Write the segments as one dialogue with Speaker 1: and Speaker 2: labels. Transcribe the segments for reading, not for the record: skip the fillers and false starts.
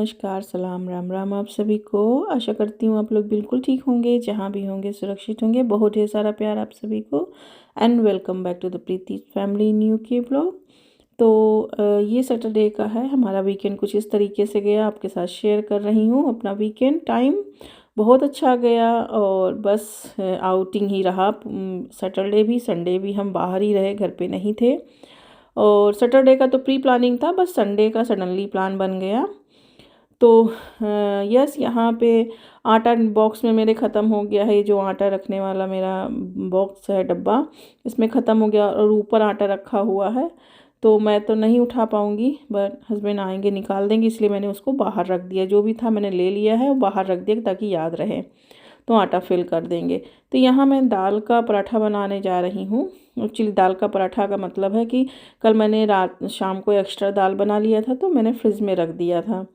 Speaker 1: नमस्कार, सलाम, राम राम आप सभी को। आशा करती हूँ आप लोग बिल्कुल ठीक होंगे, जहाँ भी होंगे सुरक्षित होंगे। बहुत ढेर सारा प्यार आप सभी को and welcome back to the Preeti family new के ब्लॉग। तो ये सैटरडे का है, हमारा वीकेंड कुछ इस तरीके से गया, आपके साथ शेयर कर रही हूँ अपना वीकेंड टाइम। बहुत अच्छा गया और बस आउटिंग ही रहा। सैटरडे भी संडे भी हम बाहर ही रहे, घर पे नहीं थे। और सैटरडे का तो प्री प्लानिंग था, बस संडे का सडनली प्लान बन गया। तो यस, यहाँ पे आटा बॉक्स में मेरे ख़त्म हो गया है। ये जो आटा रखने वाला मेरा बॉक्स है, डब्बा, इसमें ख़त्म हो गया और ऊपर आटा रखा हुआ है, तो मैं तो नहीं उठा पाऊँगी, बट हस्बैंड आएंगे निकाल देंगे, इसलिए मैंने उसको बाहर रख दिया। जो भी था मैंने ले लिया है, वो बाहर रख दिया ताकि याद रहे, तो आटा फिल कर देंगे। तो यहाँ मैं दाल का पराठा बनाने जा रही हूँ। एक्चुअली दाल का पराठा का मतलब है कि कल मैंने रात शाम को एक्स्ट्रा दाल बना लिया था, तो मैंने फ्रिज में रख दिया था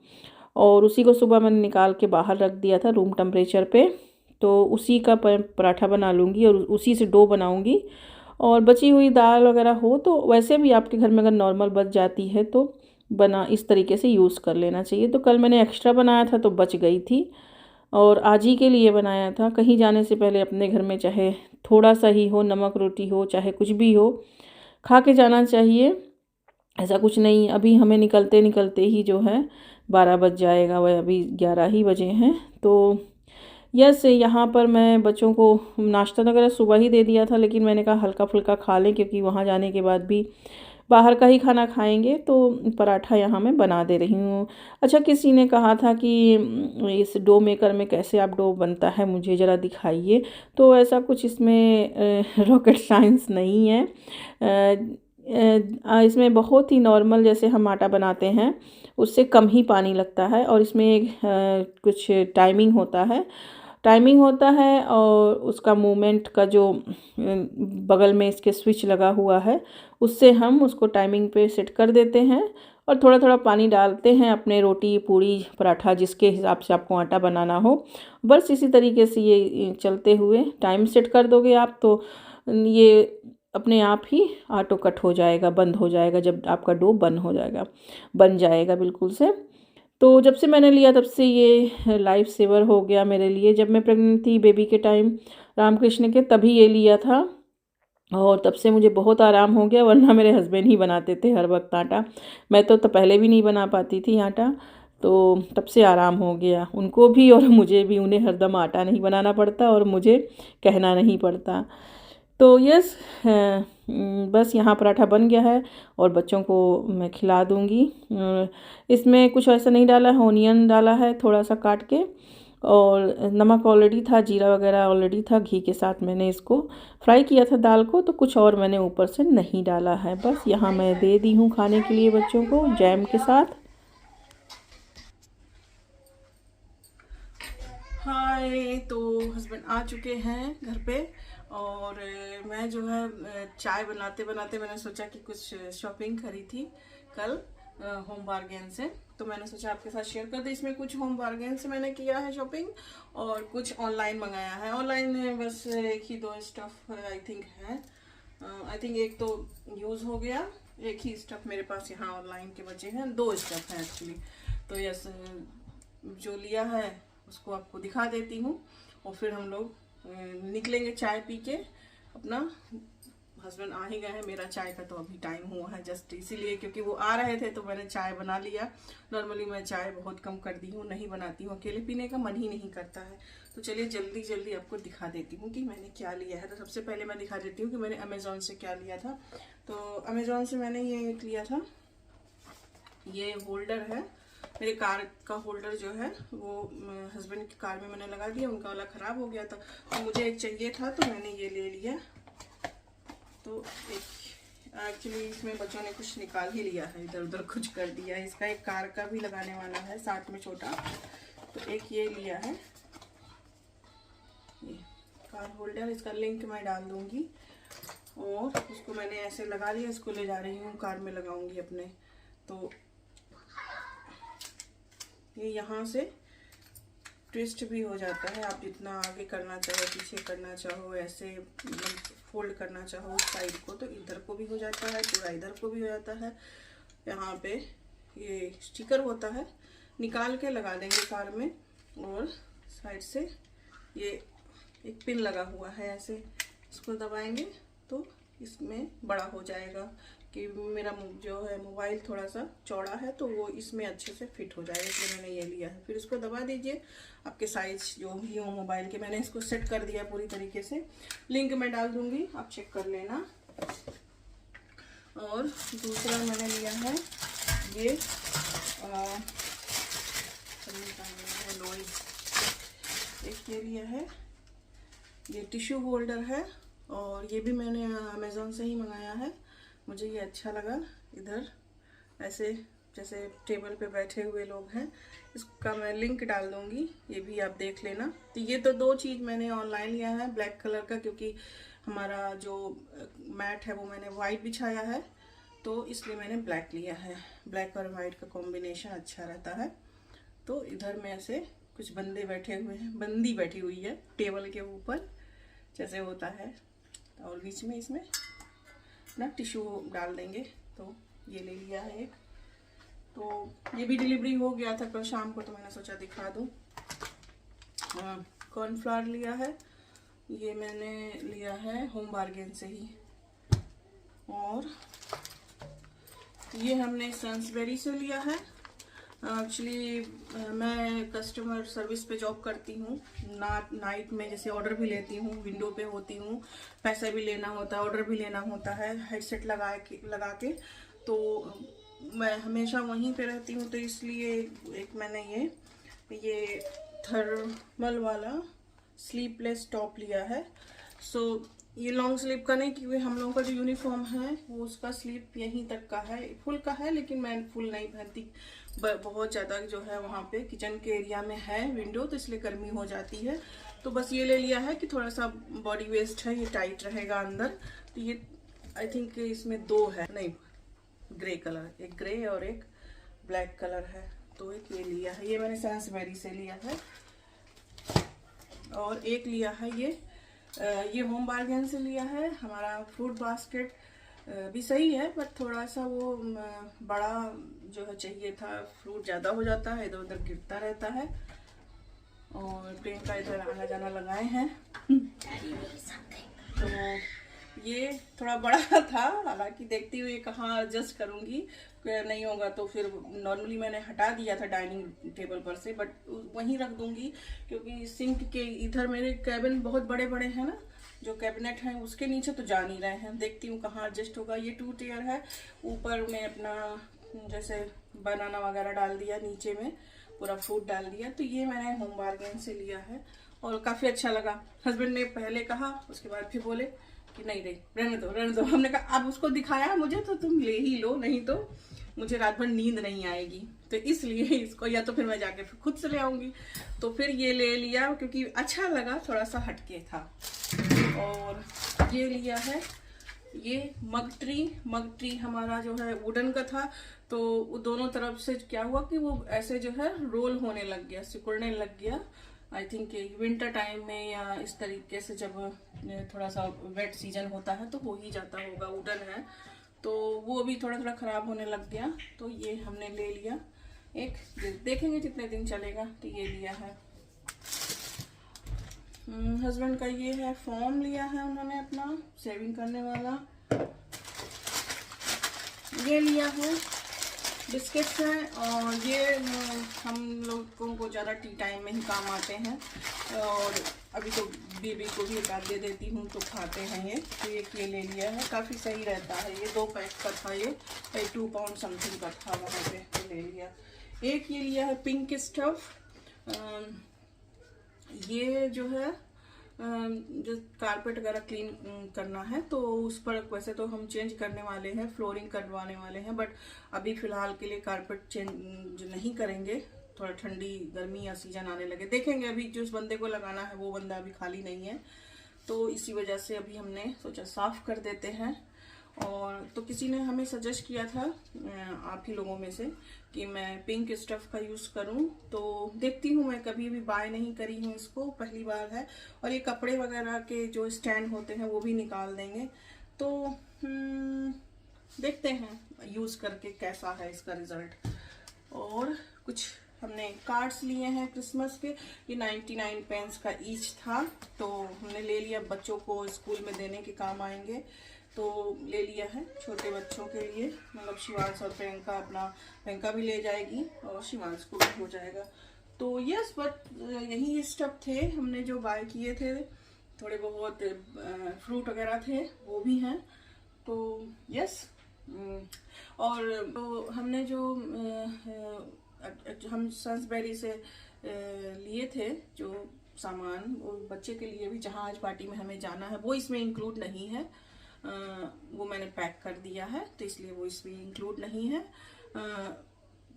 Speaker 1: और उसी को सुबह मैंने निकाल के बाहर रख दिया था रूम टेम्परेचर पे। तो उसी का पराठा बना लूँगी और उसी से डो बनाऊँगी। और बची हुई दाल वगैरह हो तो वैसे भी आपके घर में अगर नॉर्मल बच जाती है तो बना इस तरीके से यूज़ कर लेना चाहिए। तो कल मैंने एक्स्ट्रा बनाया था तो बच गई थी और आज ही के लिए बनाया था। कहीं जाने से पहले अपने घर में चाहे थोड़ा सा ही हो, नमक रोटी हो, चाहे कुछ भी हो, खा के जाना चाहिए। ऐसा कुछ नहीं, अभी हमें निकलते निकलते ही जो है 12 बज जाएगा, वह अभी 11 ही बजे हैं। तो यस, यहाँ पर मैं बच्चों को नाश्ता वगैरह सुबह ही दे दिया था, लेकिन मैंने कहा हल्का फुल्का खा लें, क्योंकि वहाँ जाने के बाद भी बाहर का ही खाना खाएंगे। तो पराठा यहाँ मैं बना दे रही हूँ। अच्छा, किसी ने कहा था कि इस डो मेकर में कैसे आप डो बनता है, मुझे ज़रा दिखाइए। तो ऐसा कुछ इसमें रॉकेट साइंस नहीं है। इसमें बहुत ही नॉर्मल जैसे हम आटा बनाते हैं उससे कम ही पानी लगता है, और इसमें एक कुछ टाइमिंग होता है और उसका मूवमेंट का जो बगल में इसके स्विच लगा हुआ है, उससे हम उसको टाइमिंग पे सेट कर देते हैं और थोड़ा थोड़ा पानी डालते हैं अपने रोटी पूड़ी पराठा जिसके हिसाब से आपको आटा बनाना हो। बस इसी तरीके से ये चलते हुए टाइम सेट कर दोगे आप, तो ये अपने आप ही ऑटो कट हो जाएगा, बंद हो जाएगा जब आपका डो बन जाएगा बिल्कुल से। तो जब से मैंने लिया तब से ये लाइफ सेवर हो गया मेरे लिए। जब मैं प्रेग्नेंट थी बेबी के टाइम रामकृष्ण के, तभी ये लिया था और तब से मुझे बहुत आराम हो गया, वरना मेरे हस्बैंड ही बनाते थे हर वक्त आटा। मैं तो पहले भी नहीं बना पाती थी आटा, तो तब से आराम हो गया उनको भी और मुझे भी। उन्हें हरदम आटा नहीं बनाना पड़ता और मुझे कहना नहीं पड़ता। तो यस, बस यहाँ पराठा बन गया है और बच्चों को मैं खिला दूँगी। इसमें कुछ ऐसा नहीं डाला है, ओनियन डाला है थोड़ा सा काट के, और नमक ऑलरेडी था, जीरा वगैरह ऑलरेडी था। घी के साथ मैंने इसको फ्राई किया था दाल को, तो कुछ और मैंने ऊपर से नहीं डाला है। बस यहाँ मैं दे दी हूँ खाने के लिए बच्चों को जैम के साथ। हाय, तो हस्बैंड आ चुके हैं घर पे और मैं जो है चाय बनाते बनाते मैंने सोचा कि कुछ शॉपिंग करी थी कल होम बार्गेन से, तो मैंने सोचा आपके साथ शेयर कर दे। इसमें कुछ होम बार्गेन से मैंने किया है शॉपिंग और कुछ ऑनलाइन मंगाया है। ऑनलाइन बस एक ही दो स्टफ आई थिंक है। आई थिंक एक तो यूज़ हो गया, एक ही स्टफ मेरे पास यहाँ ऑनलाइन के बचे हैं। दो स्टफ हैं एक्चुअली। तो यस, जो लिया है उसको आपको दिखा देती हूँ और फिर हम लोग निकलेंगे चाय पी के अपना। हस्बैंड आ ही गए हैं, मेरा चाय का तो अभी टाइम हुआ है जस्ट इसीलिए, क्योंकि वो आ रहे थे तो मैंने चाय बना लिया। नॉर्मली मैं चाय बहुत कम कर दी हूँ, नहीं बनाती हूँ, अकेले पीने का मन ही नहीं करता है। तो चलिए जल्दी जल्दी आपको दिखा देती हूँ कि मैंने क्या लिया है। तो सबसे पहले मैं दिखा देती हूँ कि मैंने अमेज़ॉन से क्या लिया था। तो अमेज़ॉन से मैंने ये एक लिया था, ये होल्डर है। मेरे कार का होल्डर जो है वो हस्बैंड की कार में मैंने लगा दिया, उनका वाला ख़राब हो गया था तो मुझे एक चाहिए था, तो मैंने ये ले लिया। तो एक एक्चुअली इसमें बच्चों ने कुछ निकाल ही लिया है, इधर उधर कुछ कर दिया है। इसका एक कार का भी लगाने वाला है साथ में छोटा, तो एक ये लिया है, ये कार होल्डर। इसका लिंक मैं डाल दूँगी और उसको मैंने ऐसे लगा लिया, इसको ले जा रही हूँ कार में लगाऊंगी अपने। तो ये यहाँ से ट्विस्ट भी हो जाता है, आप जितना आगे करना चाहो, पीछे करना चाहो, ऐसे फोल्ड करना चाहो उस साइड को, तो इधर को भी हो जाता है, पूरा इधर को भी हो जाता है। यहाँ पे ये स्टिकर होता है निकाल के लगा देंगे कार में। और साइड से ये एक पिन लगा हुआ है, ऐसे इसको दबाएंगे तो इसमें बड़ा हो जाएगा कि मेरा जो है मोबाइल थोड़ा सा चौड़ा है तो वो इसमें अच्छे से फिट हो जाएगा, इसलिए मैंने ये लिया है। फिर इसको दबा दीजिए, आपके साइज जो भी हो मोबाइल के। मैंने इसको सेट कर दिया पूरी तरीके से, लिंक मैं डाल दूंगी, आप चेक कर लेना। और दूसरा मैंने लिया है ये नॉइज, एक ये लिया है, ये टिश्यू होल्डर है और ये भी मैंने अमेज़ॉन से ही मंगाया है। मुझे ये अच्छा लगा, इधर ऐसे जैसे टेबल पे बैठे हुए लोग हैं, इसका मैं लिंक डाल दूंगी, ये भी आप देख लेना। तो ये तो दो चीज़ मैंने ऑनलाइन लिया है, ब्लैक कलर का, क्योंकि हमारा जो मैट है वो मैंने वाइट बिछाया है तो इसलिए मैंने ब्लैक लिया है। ब्लैक और वाइट का कॉम्बिनेशन अच्छा रहता है। तो इधर में ऐसे कुछ बंदे बैठे हुए हैं, बंदी बैठी हुई है टेबल के ऊपर जैसे होता है, और बीच में इसमें ना टिश्यू डाल देंगे। तो ये ले लिया है एक, तो ये भी डिलीवरी हो गया था कल शाम को, तो मैंने सोचा दिखा दूँ। कॉर्नफ्लावर लिया है, ये मैंने लिया है होम बार्गेन से ही। और ये हमने सन्सबेरी से लिया है। एक्चुअली मैं कस्टमर सर्विस पे जॉब करती हूँ, नाइट में जैसे ऑर्डर भी लेती हूँ, विंडो पे होती हूँ, पैसे भी लेना होता है, ऑर्डर भी लेना होता है हेडसेट लगा के, तो मैं हमेशा वहीं पे रहती हूँ। तो इसलिए एक मैंने ये थर्मल वाला स्लीपलेस टॉप लिया है। सो ये लॉन्ग स्लीव का नहीं, क्योंकि हम लोगों का जो यूनिफॉर्म है वो उसका स्लीव यहीं तक का है, फुल का है, लेकिन मैं फुल नहीं पहनती, बहुत ज़्यादा जो है वहाँ पे किचन के एरिया में है विंडो, तो इसलिए गर्मी हो जाती है। तो बस ये ले लिया है कि थोड़ा सा बॉडी वेस्ट है, ये टाइट रहेगा अंदर। तो ये आई थिंक इसमें दो है, नहीं ग्रे कलर, एक ग्रे और एक ब्लैक कलर है, तो एक ये लिया है, ये मैंने सन्सबेरी से लिया है। और एक लिया है ये होम बार्गेन से लिया है। हमारा फ्रूट बास्केट भी सही है, पर थोड़ा सा वो बड़ा जो है चाहिए था, फ्रूट ज़्यादा हो जाता है, इधर उधर गिरता रहता है। और प्रियंका इधर आना जाना लगाए हैं तो ये थोड़ा बड़ा था, हालांकि देखती हुई कहाँ एडजस्ट करूँगी, नहीं होगा तो फिर नॉर्मली मैंने हटा दिया था डाइनिंग टेबल पर से, बट वहीं रख दूँगी, क्योंकि सिंक के इधर मेरे कैबिन बहुत बड़े बड़े हैं ना, जो कैबिनेट हैं उसके नीचे तो जा नहीं रहे हैं, देखती हूँ कहाँ एडजस्ट होगा। ये 2 टियर है, ऊपर में अपना जैसे बनाना वगैरह डाल दिया, नीचे में पूरा फ्रूट डाल दिया। तो ये मैंने होम बार्गेन से लिया है और काफ़ी अच्छा लगा। हस्बैंड ने पहले कहा, उसके बाद फिर बोले कि नहीं रहने दो। हमने कहा अब उसको दिखाया मुझे तो तुम ले ही लो, नहीं तो मुझे रात भर नींद नहीं आएगी, तो इसलिए इसको, या तो फिर मैं जाके फिर खुद से ले आऊंगी। तो फिर ये ले लिया क्योंकि अच्छा लगा, थोड़ा सा हटके था। और ये लिया है ये मग ट्री हमारा जो है वुडन का था, तो वो दोनों तरफ से क्या हुआ कि वो ऐसे जो है रोल होने लग गया, सिकुड़ने लग गया। आई थिंक विंटर टाइम में या इस तरीके से जब थोड़ा सा वेट सीजन होता है तो हो ही जाता होगा, वुडन है, तो वो भी थोड़ा थोड़ा ख़राब होने लग गया। तो ये हमने ले लिया एक, देखेंगे कितने दिन चलेगा। तो ये लिया है। हस्बैंड का ये है फोम लिया है उन्होंने अपना सेविंग करने वाला। ये लिया है बिस्किट्स हैं, और ये हम लोगों को ज़्यादा टी टाइम में ही काम आते हैं, और अभी तो बेबी को भी एक आध दे देती हूँ तो खाते हैं ये। तो एक ये ले लिया है, काफ़ी सही रहता है, ये 2 पैक का था, ये 2 पाउंड समथिंग का था वहाँ पे, तो ले लिया। एक ये लिया है पिंक स्टफ, ये जो है जो कारपेट वगैरह क्लीन करना है तो उस पर, वैसे तो हम चेंज करने वाले हैं, फ्लोरिंग करवाने वाले हैं, बट अभी फ़िलहाल के लिए कारपेट चेंज नहीं करेंगे, थोड़ा ठंडी गर्मी या सीजन आने लगे, देखेंगे। अभी जिस बंदे को लगाना है वो बंदा अभी खाली नहीं है, तो इसी वजह से अभी हमने सोचा साफ़ कर देते हैं। और तो किसी ने हमें सजेस्ट किया था, आप ही लोगों में से, कि मैं पिंक स्टफ का यूज़ करूं, तो देखती हूँ, मैं कभी भी बाय नहीं करी हूँ इसको, पहली बार है। और ये कपड़े वगैरह के जो स्टैंड होते हैं वो भी निकाल देंगे, तो देखते हैं यूज़ करके कैसा है इसका रिज़ल्ट। और कुछ हमने कार्ड्स लिए हैं क्रिसमस के। ये 99 पेंस का ईच था, तो हमने ले लिया, बच्चों को स्कूल में देने के काम आएंगे तो ले लिया है। छोटे बच्चों के लिए, मतलब शिवांश और प्रियंका, अपना प्रियंका भी ले जाएगी और शिवांश को भी हो जाएगा। तो यस, बट यही स्टफ थे हमने जो बाय किए थे। थोड़े बहुत फ्रूट वगैरह थे, वो भी हैं। तो यस, और तो हमने जो हम सन्सबेरी से लिए थे जो सामान, वो बच्चे के लिए भी जहाँ आज पार्टी में हमें जाना है वो इसमें इंक्लूड नहीं है। वो मैंने पैक कर दिया है, तो इसलिए वो इसमें इंक्लूड नहीं है।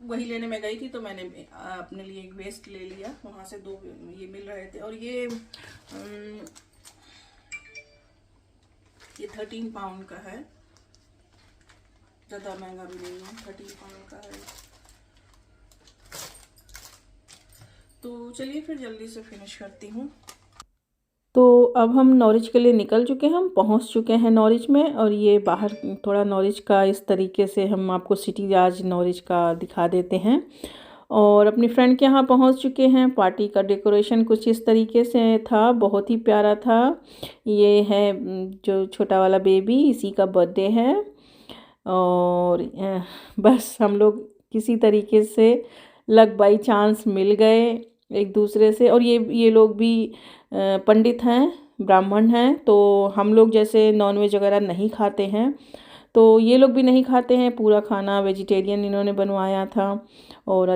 Speaker 1: वही लेने में गई थी तो मैंने अपने लिए एक वेस्ट ले लिया, वहाँ से 2 ये मिल रहे थे। और ये 13 पाउंड का है, ज़्यादा महंगा भी नहीं है, 13 पाउंड का है। तो चलिए फिर जल्दी से फिनिश करती हूँ। तो अब हम नॉरिच के लिए निकल चुके हैं, हम पहुंच चुके हैं नॉरिच में। और ये बाहर थोड़ा नॉरिच का इस तरीके से हम आपको सिटी आज नॉरिच का दिखा देते हैं। और अपनी फ्रेंड के यहाँ पहुंच चुके हैं। पार्टी का डेकोरेशन कुछ इस तरीके से था, बहुत ही प्यारा था। ये है जो छोटा वाला बेबी, इसी का बर्थडे है। और बस हम लोग किसी तरीके से लक बाई चांस मिल गए एक दूसरे से। और ये लोग भी पंडित हैं, ब्राह्मण हैं, तो हम लोग जैसे नॉनवेज वगैरह नहीं खाते हैं, तो ये लोग भी नहीं खाते हैं। पूरा खाना वेजिटेरियन इन्होंने बनवाया था। और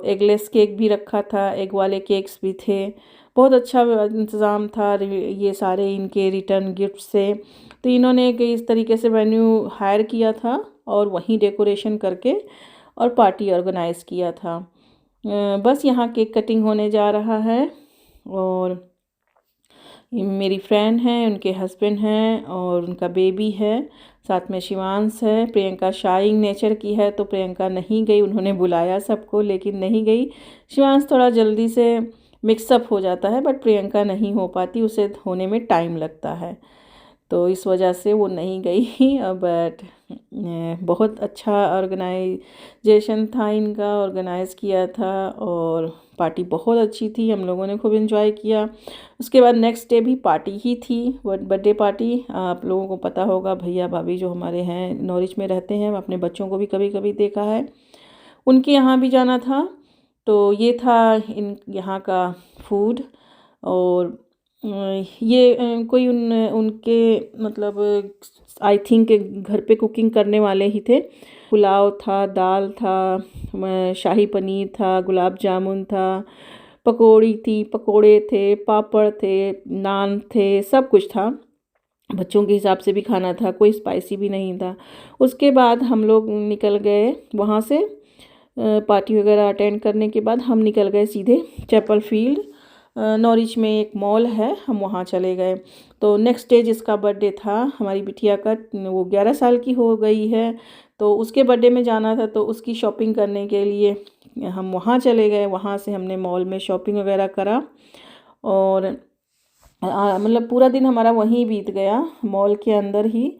Speaker 1: एगलेस केक भी रखा था, एग वाले केक्स भी थे। बहुत अच्छा इंतज़ाम था, ये सारे इनके रिटर्न गिफ्ट से। तो इन्होंने इस तरीके से वेन्यू हायर किया था और वहीं डेकोरेशन करके और पार्टी ऑर्गेनाइज़ किया था। बस यहाँ केक कटिंग होने जा रहा है। और मेरी फ्रेंड हैं, उनके हस्बैंड हैं और उनका बेबी है, साथ में शिवांश है। प्रियंका शाइंग नेचर की है तो प्रियंका नहीं गई, उन्होंने बुलाया सबको लेकिन नहीं गई। शिवांश थोड़ा जल्दी से मिक्सअप हो जाता है, बट प्रियंका नहीं हो पाती, उसे होने में टाइम लगता है, तो इस वजह से वो नहीं गई। बट बहुत अच्छा ऑर्गेनाइजेशन था इनका, ऑर्गेनाइज़ किया था और पार्टी बहुत अच्छी थी, हम लोगों ने खूब एंजॉय किया। उसके बाद नेक्स्ट डे भी पार्टी ही थी, बर्थडे पार्टी। आप लोगों को पता होगा, भैया भाभी जो हमारे हैं नॉरिच में रहते हैं, अपने बच्चों को भी कभी कभी देखा है, उनके यहाँ भी जाना था। तो ये था यहाँ का फूड। और ये कोई उनके मतलब आई थिंक घर पे कुकिंग करने वाले ही थे। पुलाव था, दाल था, शाही पनीर था, गुलाब जामुन था, पकौड़ी थी, पकोड़े थे, पापड़ थे, नान थे, सब कुछ था। बच्चों के हिसाब से भी खाना था, कोई स्पाइसी भी नहीं था। उसके बाद हम लोग निकल गए वहाँ से, पार्टी वगैरह अटेंड करने के बाद हम निकल गए सीधे चैपल फील्ड। नॉरिच में एक मॉल है, हम वहाँ चले गए। तो नेक्स्ट डे जिसका बर्थडे था हमारी बिटिया का, वो 11 साल की हो गई है, तो उसके बर्थडे में जाना था, तो उसकी शॉपिंग करने के लिए हम वहाँ चले गए। वहाँ से हमने मॉल में शॉपिंग वगैरह करा और मतलब पूरा दिन हमारा वहीं बीत गया, मॉल के अंदर ही।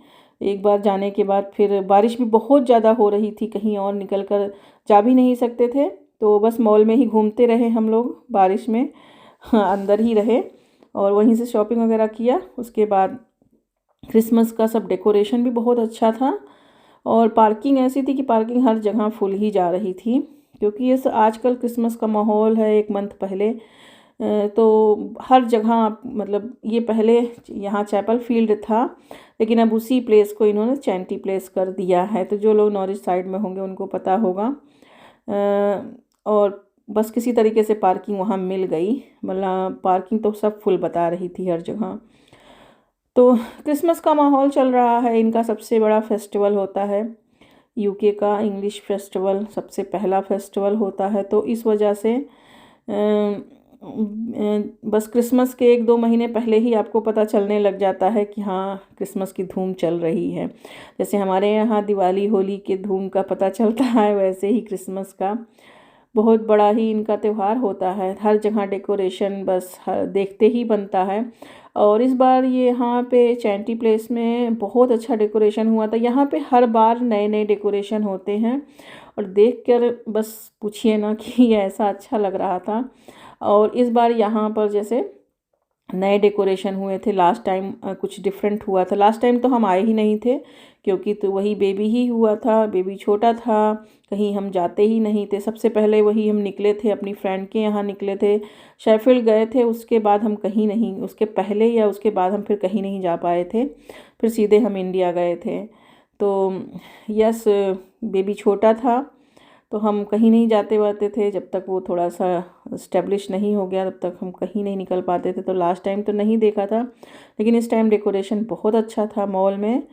Speaker 1: एक बार जाने के बाद फिर बारिश भी बहुत ज़्यादा हो रही थी, कहीं और निकल कर जा भी नहीं सकते थे, तो बस मॉल में ही घूमते रहे हम लोग बारिश में। हाँ, अंदर ही रहे और वहीं से शॉपिंग वगैरह किया। उसके बाद क्रिसमस का सब डेकोरेशन भी बहुत अच्छा था। और पार्किंग ऐसी थी कि पार्किंग हर जगह फुल ही जा रही थी, क्योंकि ये आजकल क्रिसमस का माहौल है। 1 मंथ पहले तो हर जगह, मतलब ये पहले यहाँ चैपल फील्ड था, लेकिन अब उसी प्लेस को इन्होंने चैंटी प्लेस कर दिया है। तो जो लोग नॉरिच साइड में होंगे उनको पता होगा। और बस किसी तरीके से पार्किंग वहाँ मिल गई, मतलब पार्किंग तो सब फुल बता रही थी हर जगह। तो क्रिसमस का माहौल चल रहा है। इनका सबसे बड़ा फेस्टिवल होता है, यूके का इंग्लिश फेस्टिवल सबसे पहला फेस्टिवल होता है। तो इस वजह से बस क्रिसमस के 1-2 महीने पहले ही आपको पता चलने लग जाता है कि हाँ, क्रिसमस की धूम चल रही है। जैसे हमारे यहाँ दिवाली होली के धूम का पता चलता है, वैसे ही क्रिसमस का बहुत बड़ा ही इनका त्यौहार होता है। हर जगह डेकोरेशन बस देखते ही बनता है। और इस बार ये यहाँ पे चैंटी प्लेस में बहुत अच्छा डेकोरेशन हुआ था। यहाँ पे हर बार नए नए डेकोरेशन होते हैं और देख कर बस पूछिए ना कि ये ऐसा अच्छा लग रहा था। और इस बार यहाँ पर जैसे नए डेकोरेशन हुए थे। लास्ट टाइम कुछ डिफरेंट हुआ था। लास्ट टाइम तो हम आए ही नहीं थे क्योंकि तो वही बेबी ही हुआ था, बेबी छोटा था, कहीं हम जाते ही नहीं थे। सबसे पहले वही हम निकले थे, अपनी फ्रेंड के यहाँ निकले थे, शेफील्ड गए थे, उसके बाद हम कहीं नहीं, उसके पहले या उसके बाद हम फिर कहीं नहीं जा पाए थे, फिर सीधे हम इंडिया गए थे। तो यस, बेबी छोटा था तो हम कहीं नहीं जाते वाते थे जब तक वो थोड़ा सा इस्टेब्लिश नहीं हो गया, तब तक हम कहीं नहीं निकल पाते थे। तो लास्ट टाइम तो नहीं देखा था, लेकिन इस टाइम डेकोरेशन बहुत अच्छा था मॉल में।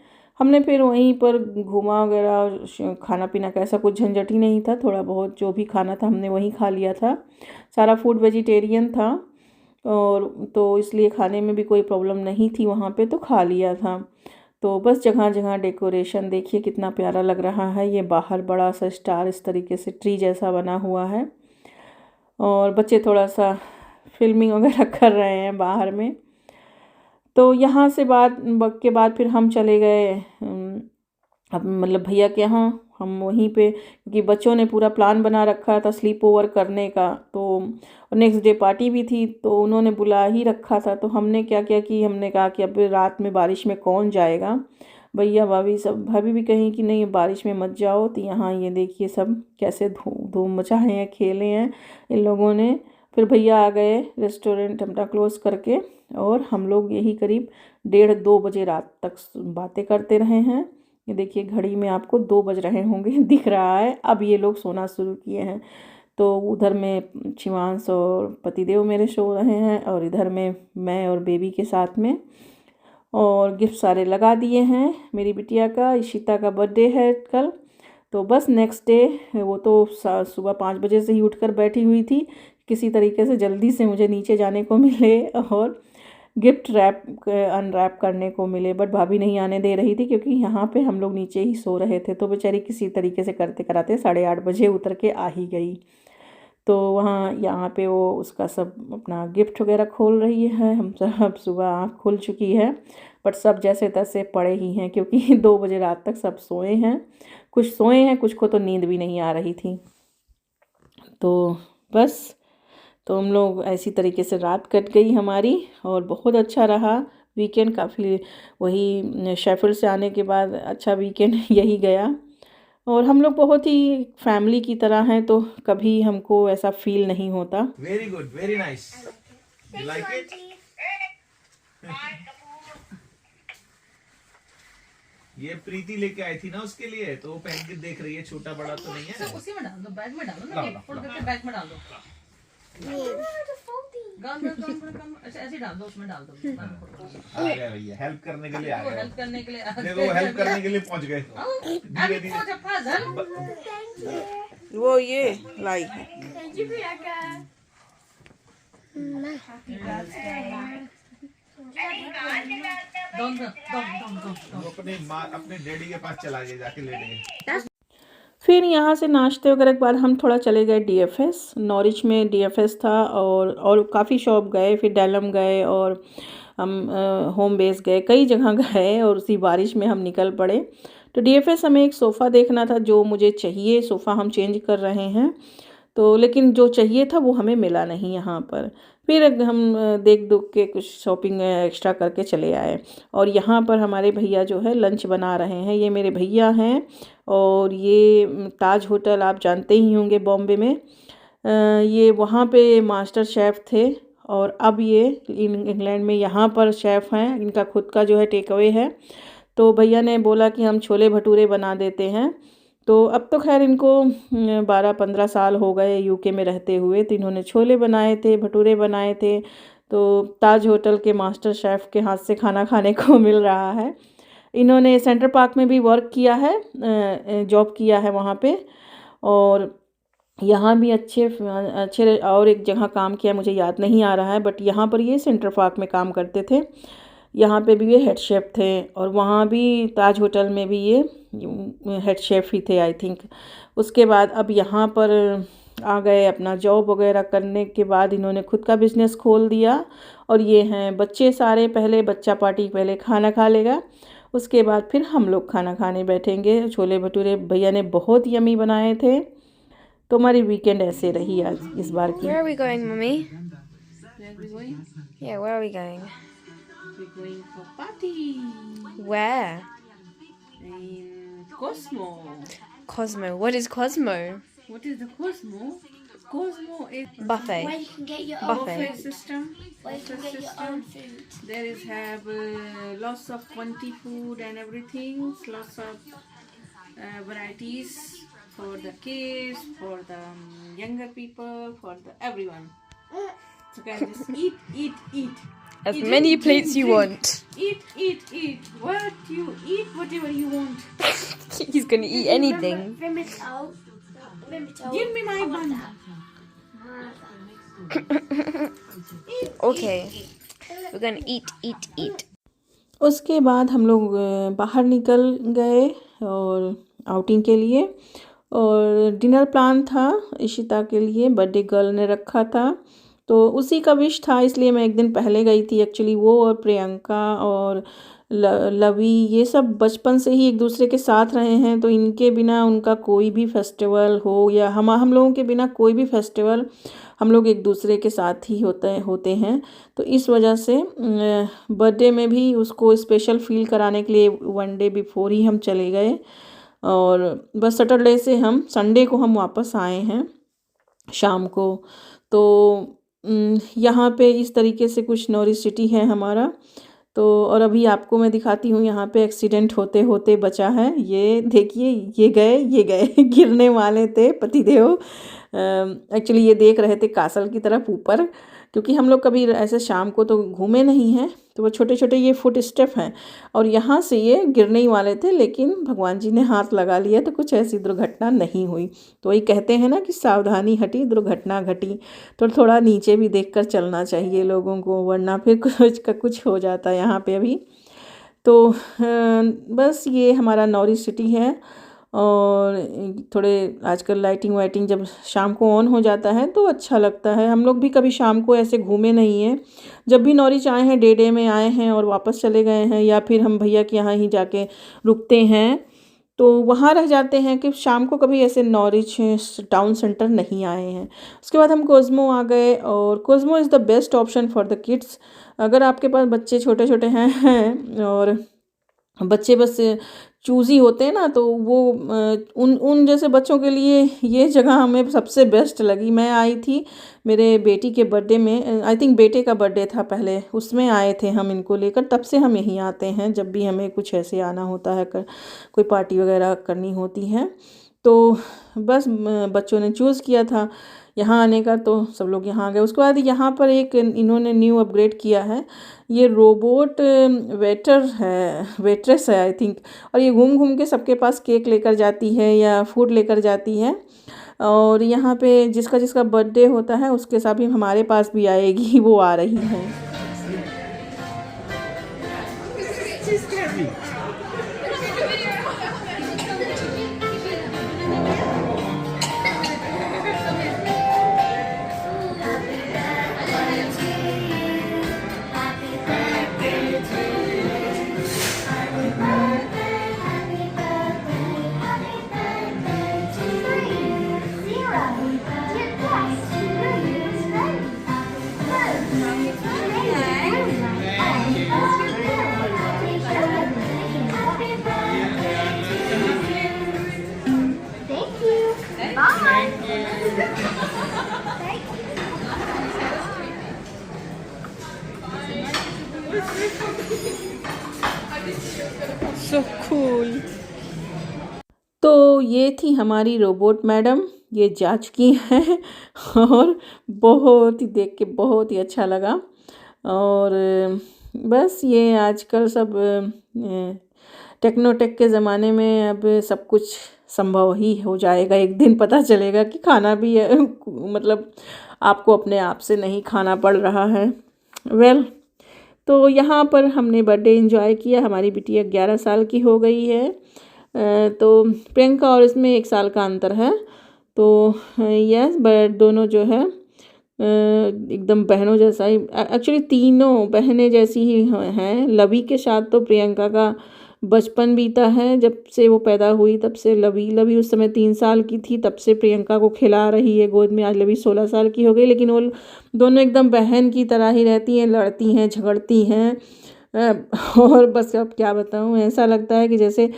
Speaker 1: हमने फिर वहीं पर घूमा वगैरह, खाना पीना का ऐसा कुछ झंझट ही नहीं था, थोड़ा बहुत जो भी खाना था हमने वहीं खा लिया था। सारा फूड वेजिटेरियन था और तो इसलिए खाने में भी कोई प्रॉब्लम नहीं थी वहाँ पे, तो खा लिया था। तो बस जगह जगह डेकोरेशन देखिए कितना प्यारा लग रहा है। ये बाहर बड़ा सा स्टार इस तरीके से ट्री जैसा बना हुआ है और बच्चे थोड़ा सा फिल्मिंग वगैरह कर रहे हैं बाहर में। तो यहाँ से वक्त के बाद फिर हम चले गए अब मतलब भैया के यहाँ। हम वहीं पे, क्योंकि बच्चों ने पूरा प्लान बना रखा था स्लीप ओवर करने का, तो नेक्स्ट डे पार्टी भी थी, तो उन्होंने बुला ही रखा था। तो हमने क्या किया कि हमने कहा कि अब रात में बारिश में कौन जाएगा। भैया भाभी सब, भाभी भी कहीं कि नहीं बारिश में मत जाओ। तो यहाँ ये देखिए सब कैसे धूम धूम मचाए हैं, खेले हैं इन लोगों ने। फिर भैया आ गए रेस्टोरेंट अपना क्लोज़ करके, और हम लोग यही करीब 1:30-2 बजे रात तक बातें करते रहे हैं। ये देखिए घड़ी में आपको 2 बज रहे होंगे दिख रहा है। अब ये लोग सोना शुरू किए हैं। तो उधर में शिवांश और पतिदेव मेरे सो रहे हैं, और इधर में मैं और बेबी के साथ में। और गिफ्ट सारे लगा दिए हैं। मेरी बिटिया का, इशिता का बर्थडे है कल। तो बस नेक्स्ट डे वो तो सुबह 5 बजे से ही उठकर बैठी हुई थी, किसी तरीके से जल्दी से मुझे नीचे जाने को मिले और गिफ्ट अनरैप करने को मिले। बट भाभी नहीं आने दे रही थी क्योंकि यहाँ पे हम लोग नीचे ही सो रहे थे। तो बेचारी किसी तरीके से करते कराते 8:30 बजे उतर के आ ही गई। तो वहाँ यहाँ पे वो उसका सब अपना गिफ्ट वगैरह खोल रही है। हम सब सुबह आँख खुल चुकी है, बट सब जैसे तैसे पड़े ही हैं क्योंकि 2 बजे रात तक सब सोए हैं। कुछ सोए हैं, कुछ को तो नींद भी नहीं आ रही थी। तो बस, तो हम लोग ऐसी तरीके से रात कट गई हमारी, और बहुत अच्छा रहा वीकेंड। काफ़ी वही शेफील्ड से आने के बाद अच्छा वीकेंड यही गया। और हम लोग बहुत ही फैमिली की तरह हैं, तो कभी हमको ऐसा फील नहीं होता।
Speaker 2: Very good, very nice, you like it. ये प्रीति लेके आई थी ना उसके लिए, तो वो पहन के देख रही है, छोटा बड़ा तो नहीं है।
Speaker 3: उसी में डाल दो, बैग में डालो ना, फोल्ड करके बैग में डाल दो। अच्छा ऐसे डाल दो, उसमें डाल दो।
Speaker 2: आ गया भैया, हेल्प करने के लिए आ गए।
Speaker 3: हेल्प करने के लिए
Speaker 2: देखो, हेल्प करने के लिए पहुंच गए। धीरे धीरे
Speaker 1: वो ये लाई है।
Speaker 2: अपने डैडी के पास चला गया, जाके लेट गए।
Speaker 1: फिर यहाँ से नाश्ते वगैरह के बाद हम थोड़ा चले गए डीएफएस। नॉरिच में डीएफएस था, और काफ़ी शॉप गए, फिर डेलम गए, और हम होम बेस गए, कई जगह गए, और उसी बारिश में हम निकल पड़े। तो डीएफएस हमें एक सोफ़ा देखना था जो मुझे चाहिए। सोफ़ा हम चेंज कर रहे हैं, तो लेकिन जो चाहिए था वो हमें मिला नहीं यहाँ पर। फिर हम देख दुख के कुछ शॉपिंग एक्स्ट्रा करके चले आए। और यहाँ पर हमारे भैया जो है लंच बना रहे हैं। ये मेरे भैया हैं, और ये ताज होटल आप जानते ही होंगे बॉम्बे में, ये वहाँ पे मास्टर शेफ़ थे, और अब ये इंग्लैंड में यहाँ पर शेफ़ हैं। इनका खुद का जो है टेक अवे है। तो भैया ने बोला कि हम छोले भटूरे बना देते हैं। तो अब तो खैर इनको 12-15 साल हो गए यूके में रहते हुए, तो इन्होंने छोले बनाए थे, भटूरे बनाए थे। तो ताज होटल के मास्टर शेफ़ के हाथ से खाना खाने को मिल रहा है। इन्होंने सेंटर पार्क में भी वर्क किया है, जॉब किया है वहाँ पे, और यहाँ भी अच्छे और एक जगह काम किया, मुझे याद नहीं आ रहा है, बट यहाँ पर ये सेंटर पार्क में काम करते थे। यहाँ पे भी ये हेड शेफ़ थे, और वहाँ भी ताज होटल में भी ये हेड शेफ़ ही थे आई थिंक। उसके बाद अब यहाँ पर आ गए, अपना जॉब वगैरह करने के बाद इन्होंने खुद का बिज़नेस खोल दिया। और ये हैं बच्चे सारे, पहले बच्चा पार्टी, पहले खाना खा लेगा, उसके बाद फिर हम लोग खाना खाने बैठेंगे। छोले भटूरे भैया ने बहुत यमी बनाए थे। तो हमारी वीकेंड ऐसे रही आज इस बार की।
Speaker 4: Where are we going, Mummy?
Speaker 3: Where are we going?
Speaker 4: Yeah, where are we going?
Speaker 3: We're going for party
Speaker 4: Where?
Speaker 3: in Cosmo.
Speaker 4: Cosmo. What is Cosmo?
Speaker 3: What is the Cosmo? Cosmo is
Speaker 4: Buffet.
Speaker 5: Where you can get your
Speaker 4: Buffet.
Speaker 5: own
Speaker 3: buffet system.
Speaker 5: where you can get your own food.
Speaker 3: There is have lots of quantity food and everything. Lots of varieties for the kids, for the younger people, for the everyone. So can just eat.
Speaker 4: As
Speaker 3: Eat,
Speaker 4: many
Speaker 3: drink,
Speaker 4: plates you
Speaker 3: drink.
Speaker 4: want.
Speaker 3: Eat. What you eat, whatever you want.
Speaker 4: He's gonna eat anything.
Speaker 5: Rimito.
Speaker 3: Give me my bun.
Speaker 4: Okay. We're gonna eat.
Speaker 1: उसके बाद हम लोग बाहर निकल गए और outing के लिए। और डिनर प्लान था इशिता के लिए, बर्थडे गर्ल ने रखा था, तो उसी का विश था, इसलिए मैं एक दिन पहले गई थी। एक्चुअली वो और प्रियंका और लवी ये सब बचपन से ही एक दूसरे के साथ रहे हैं, तो इनके बिना उनका कोई भी फेस्टिवल हो या हम लोगों के बिना कोई भी फेस्टिवल हम लोग एक दूसरे के साथ ही होते हैं। तो इस वजह से बर्थडे में भी उसको स्पेशल फील कराने के लिए 1 डे बिफोर ही हम चले गए। और बस सैटरडे से हम संडे को हम वापस आए हैं शाम को। तो यहाँ पे इस तरीके से कुछ नौरी सिटी है हमारा। तो और अभी आपको मैं दिखाती हूँ, यहाँ पे एक्सीडेंट होते होते बचा है। ये देखिए, ये गए गिरने वाले थे पतिदेव। एक्चुअली ये देख रहे थे कासल की तरफ ऊपर, क्योंकि हम लोग कभी ऐसे शाम को तो घूमे नहीं हैं, तो वो छोटे छोटे ये फुट स्टेप हैं और यहाँ से ये गिरने ही वाले थे, लेकिन भगवान जी ने हाथ लगा लिया तो कुछ ऐसी दुर्घटना नहीं हुई। तो वही कहते हैं ना कि सावधानी हटी दुर्घटना घटी। तो थोड़ा नीचे भी देखकर चलना चाहिए लोगों को, वरना फिर कुछ का कुछ हो जाता है यहाँ पे अभी। तो बस ये हमारा नौरी सिटी है। और थोड़े आजकल लाइटिंग वाइटिंग जब शाम को ऑन हो जाता है तो अच्छा लगता है। हम लोग भी कभी शाम को ऐसे घूमे नहीं हैं, जब भी नॉरिच आए हैं डे में आए हैं और वापस चले गए हैं, या फिर हम भैया के यहाँ ही जाके रुकते हैं तो वहाँ रह जाते हैं, कि शाम को कभी ऐसे नॉरिच टाउन सेंटर नहीं आए हैं। उसके बाद हम कोस्मो आ गए, और Cosmo is the best option for the kids. अगर आपके पास बच्चे छोटे छोटे हैं और बच्चे बस चूज़ी होते हैं ना, तो वो उन जैसे बच्चों के लिए ये जगह हमें सबसे बेस्ट लगी। मैं आई थी मेरे बेटी के बर्थडे में, आई थिंक बेटे का बर्थडे था पहले, उसमें आए थे हम इनको लेकर। तब से हम यहीं आते हैं जब भी हमें कुछ ऐसे आना होता है, कोई पार्टी वगैरह करनी होती है। तो बस बच्चों ने चूज़ किया था यहाँ आने का, तो सब लोग यहाँ आ गए। उसके बाद यहाँ पर एक इन्होंने न्यू अपग्रेड किया है, ये रोबोट वेट्रेस है आई थिंक, और ये घूम घूम के सबके पास केक लेकर जाती है या फूड लेकर जाती है। और यहाँ पे जिसका जिसका बर्थडे होता है उसके साथ भी हमारे पास भी आएगी, वो आ रही है। So cool. तो ये थी हमारी रोबोट मैडम, ये जा चुकी हैं और बहुत ही देख के बहुत ही अच्छा लगा। और बस ये आजकल सब टेक्नोटेक के ज़माने में अब सब कुछ संभव ही हो जाएगा। एक दिन पता चलेगा कि खाना भी मतलब आपको अपने आप से नहीं खाना पड़ रहा है। तो यहाँ पर हमने बर्थडे एंजॉय किया। हमारी बिटिया 11 साल की हो गई है, तो प्रियंका और इसमें 1 साल का अंतर है। तो यस, बट दोनों जो है एकदम बहनों जैसा ही, एक्चुअली तीनों बहनें जैसी ही हैं। लवी के साथ तो प्रियंका का बचपन बीता है, जब से वो पैदा हुई तब से लवी उस समय 3 साल की थी, तब से प्रियंका को खिला रही है गोद में। आज लवी 16 साल की हो गई, लेकिन वो दोनों एकदम बहन की तरह ही रहती हैं, लड़ती हैं, झगड़ती हैं। और बस अब क्या बताऊँ, ऐसा लगता है कि जैसे,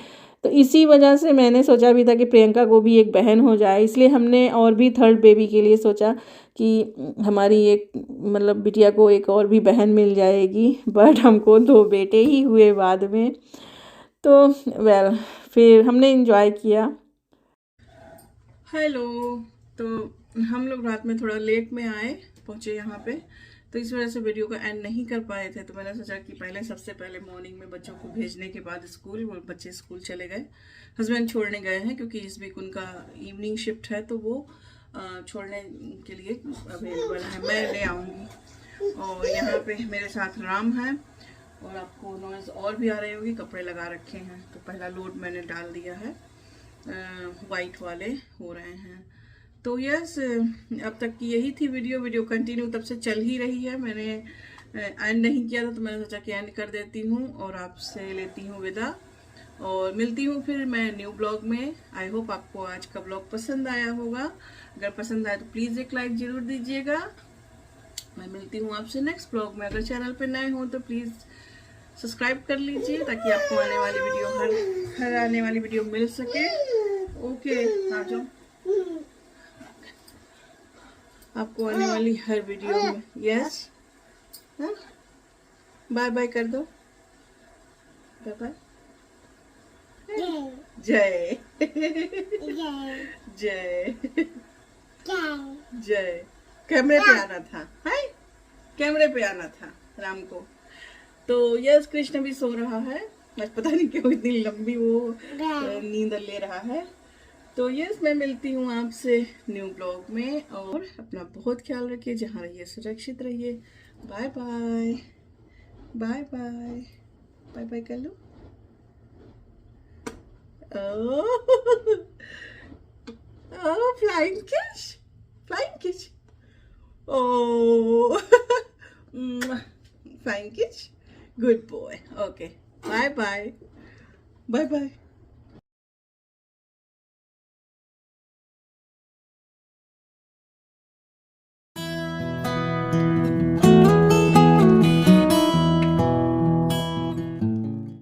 Speaker 1: तो इसी वजह से मैंने सोचा भी था कि प्रियंका को भी एक बहन हो जाए, इसलिए हमने और भी थर्ड बेबी के लिए सोचा कि हमारी एक मतलब बिटिया को एक और भी बहन मिल जाएगी। बट हमको 2 बेटे ही हुए बाद में। तो वेल, फिर हमने एंजॉय किया।
Speaker 3: हेलो। तो हम लोग रात में थोड़ा लेट में पहुँचे यहाँ पे, तो इस वजह से वीडियो का एंड नहीं कर पाए थे। तो मैंने सोचा कि सबसे पहले मॉर्निंग में बच्चों को भेजने के बाद स्कूल, वो बच्चे स्कूल चले गए, हस्बैंड छोड़ने गए हैं क्योंकि इस वीक उनका इवनिंग शिफ्ट है, तो वो छोड़ने के लिए अवेलेबल है, मैं ले आऊँगी। और यहाँ पे मेरे साथ राम है, और आपको नॉइज़ और भी आ रही होगी, कपड़े लगा रखे हैं। तो पहला लोड मैंने डाल दिया है, वाइट वाले हो रहे हैं। तो यस, अब तक की यही थी वीडियो कंटिन्यू तब से चल ही रही है। मैंने एंड नहीं किया था, तो मैंने सोचा कि एंड कर देती हूँ और आपसे लेती हूँ विदा, और मिलती हूँ फिर मैं न्यू ब्लॉग में। आई होप आपको आज का ब्लॉग पसंद आया होगा। अगर पसंद आया तो प्लीज़ एक लाइक ज़रूर दीजिएगा। मैं मिलती हूँ आपसे नेक्स्ट ब्लॉग में। अगर चैनल पे नए हो तो प्लीज़ सब्सक्राइब कर लीजिए, ताकि आपको आने वाली वीडियो हर आने वाली वीडियो मिल सके। ओके, आ जाओ। आपको आने वाली हर वीडियो में यस, बाय बाय कर दो, बाय बाय, जय जय जय। कैमरे पे आना था, है कैमरे पे आना था राम को। तो यस, कृष्ण भी सो रहा है, आज पता नहीं क्यों इतनी लंबी वो नींद ले रहा है। तो यस, मैं मिलती हूँ आपसे न्यू ब्लॉग में, और अपना बहुत ख्याल रखिए, जहाँ रहिए सुरक्षित रहिए। Bye bye bye bye bye bye कर लो। Oh, flying kiss. Oh, flying kiss. Good boy. Okay. Bye bye.